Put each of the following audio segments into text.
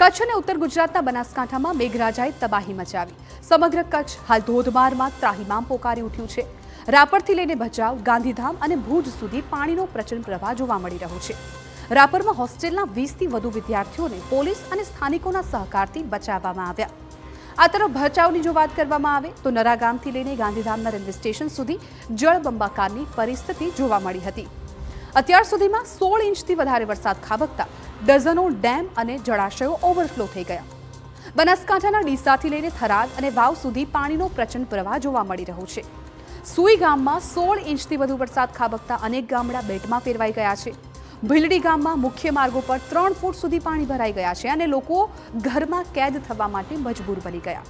કચ્છ અને ઉત્તર ગુજરાતના બનાસકાંઠામાં મેઘરાજાએ તબાહી મચાવી. સમગ્ર કચ્છ હાલ ધોધમારમાં ત્રાહિમામ પોકારી ઉઠ્યું છે. રાપરથી લઈને ભચાઉ, ગાંધીધામ અને ભુજ સુધી પાણીનો પ્રચંડ પ્રવાહ જોવા મળી રહ્યો છે. રાપરમાં હોસ્ટેલના 20થી વધુ વિદ્યાર્થીઓને પોલીસ અને સ્થાનિકોના સહકારથી બચાવવામાં આવ્યા. આ તરફ ભચાઉની જો વાત કરવામાં આવે તો નરા ગામથી લઈને ગાંધીધામના રેલવે સ્ટેશન સુધી જળબંબાકારની પરિસ્થિતિ જોવા મળી હતી. અત્યાર સુધીમાં 16 ઇંચથી વધારે વરસાદ ખાબકતા ડઝનો ડેમ અને જળાશયો ઓવરફ્લો થઈ ગયા. બનાસકાંઠાના ડીસાથી લઈને થરાદ અને વાવ સુધી પાણીનો પ્રચંડ પ્રવાહ જોવા મળી રહ્યો છે. સુઈ ગામમાં 16 ઇંચથી વધુ વરસાદ ખાબકતા અનેક ગામડા બેટમાં ફેરવાઈ ગયા છે. ભીલડી ગામમાં મુખ્ય માર્ગો પર 3 ફૂટ સુધી પાણી ભરાઈ ગયા છે અને લોકો ઘરમાં કેદ થવા માટે મજબૂર બની ગયા.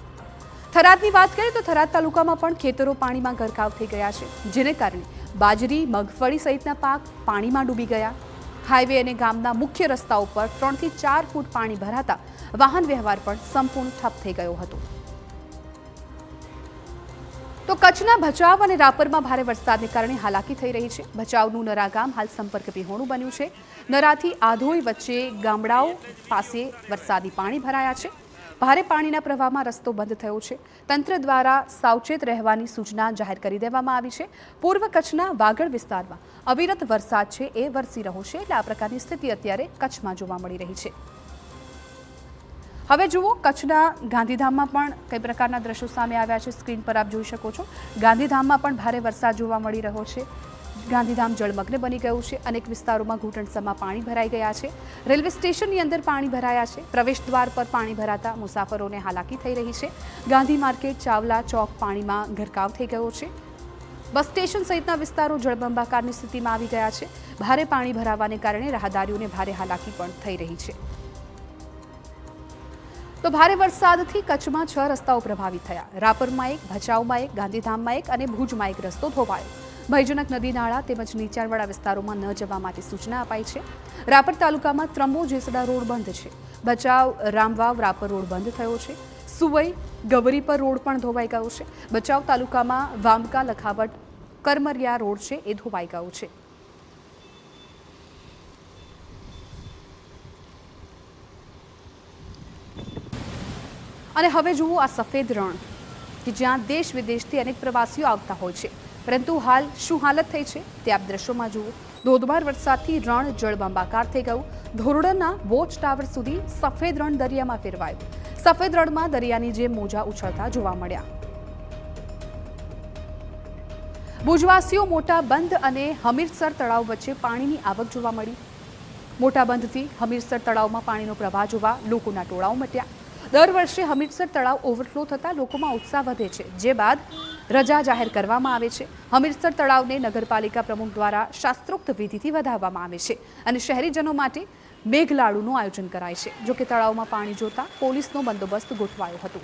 થરાદની વાત કરીએ તો થરાદ તાલુકામાં પણ ખેતરો પાણીમાં ગરકાવ થઈ ગયા છે, જેને કારણે બાજરી, મગફળી સહિતના પાક પાણીમાં ડૂબી ગયા. હાઈવે અને ગામના મુખ્ય રસ્તાઓ પર 3 થી 4 ફૂટ પાણી ભરાતા વાહન વ્યવહાર પણ સંપૂર્ણ ઠપ થઈ ગયો હતો. તો કચ્છના ભચાઉ અને રાપરમાં ભારે વરસાદને કારણે હાલાકી થઈ રહી છે. ભચાઉનું નરા ગામ હાલ સંપર્ક વિહોણું બન્યું છે. નરાથી આધોઈ વચ્ચે ગામડાઓ પાસે વરસાદી પાણી ભરાયા છે. ભારે પાણીના પ્રવાહમાં રસ્તો બંધ થયો છે. તંત્ર દ્વારા સાવચેત રહેવાની સૂચના જાહેર કરી દેવામાં આવી છે. પૂર્વ કચ્છના વાગડ વિસ્તારમાં અવિરત વરસાદ છે એ વરસી રહ્યો છે, એટલે આ પ્રકારની સ્થિતિ અત્યારે કચ્છમાં જોવા મળી રહી છે. હવે જુઓ કચ્છના ગાંધીધામમાં પણ કઈ પ્રકારના દ્રશ્યો સામે આવ્યા છે. સ્ક્રીન પર આપ જોઈ શકો છો. ગાંધીધામમાં પણ ભારે વરસાદ જોવા મળી રહ્યો છે. ગાંધીધામ જળમગ્ન બની ગયું છે. અનેક વિસ્તારોમાં ઘૂંટણસમાં પાણી ભરાઈ ગયા છે. રેલવે સ્ટેશનની અંદર પાણી ભરાયા છે. પ્રવેશ દ્વાર પર પાણી ભરાતા મુસાફરોને હાલાકી થઈ રહી છે. ગાંધી માર્કેટ, ચાવલા ચોક પાણીમાં ગરકાવ થઈ ગયો છે. બસ સ્ટેશન સહિતના વિસ્તારો જળબંબાકારની સ્થિતિમાં આવી ગયા છે. ભારે પાણી ભરાવાને કારણે રાહદારીઓને ભારે હાલાકી પણ થઈ રહી છે. તો ભારે વરસાદથી કચ્છમાં 6 રસ્તાઓ પ્રભાવિત થયા. રાપરમાં એક, ભચાઉમાં એક, ગાંધીધામમાં એક અને ભુજમાં એક રસ્તો ધોવાયો. ભયજનક નદી નાળા તેમજ નીચાણવાળા વિસ્તારોમાં ન જવા માટે સૂચના અપાઈ છે. રાપર તાલુકામાં ત્રંબો જેસડા રોડ બંધ છે. ભચાઉ રામવાવ રાપર રોડ બંધ થયો છે. સુવઈ ગવરી પર રોડ પણ ધોવાઈ ગયો છે. ભચાઉ તાલુકામાં વામકા લખાવટ કરમરિયા રોડ છે એ ધોવાઈ ગયો છે. અને હવે જુઓ આ સફેદ રણ કે જ્યાં દેશ વિદેશથી અનેક પ્રવાસીઓ આવતા હોય છે, પરંતુ હાલ શું હાલત થઈ છે તે આપ દ્રશ્યોમાં જુઓ. ધોધમાર વરસાદથી રણ જળબંબાકાર થઈ ગયું. ધોરડોના વોચ ટાવર સુધી સફેદ રણ દરિયામાં ફેરવાયું. સફેદ રણમાં દરિયાની જેમ મોજા ઉછળતા જોવા મળ્યા. ભુજવાસીઓ મોટા બંધ અને હમીરસર તળાવ વચ્ચે પાણીની આવક જોવા મળી. મોટા બંધથી હમીરસર તળાવમાં પાણીનો પ્રવાહ જોવા લોકોના ટોળાઓ મટ્યા. દર વર્ષે હમીરસર તળાવ ઓવરફ્લો થતાં લોકોમાં ઉત્સાહ વધે છે, જે બાદ રજા જાહેર કરવામાં આવે છે. હમીરસર તળાવને નગરપાલિકા પ્રમુખ દ્વારા શાસ્ત્રોક્ત વિધિથી વધાવવામાં આવે છે અને શહેરીજનો માટે મેઘલાડુનું આયોજન કરાય છે. જોકે તળાવમાં પાણી જોતા પોલીસનો બંદોબસ્ત ગોઠવાયો હતો.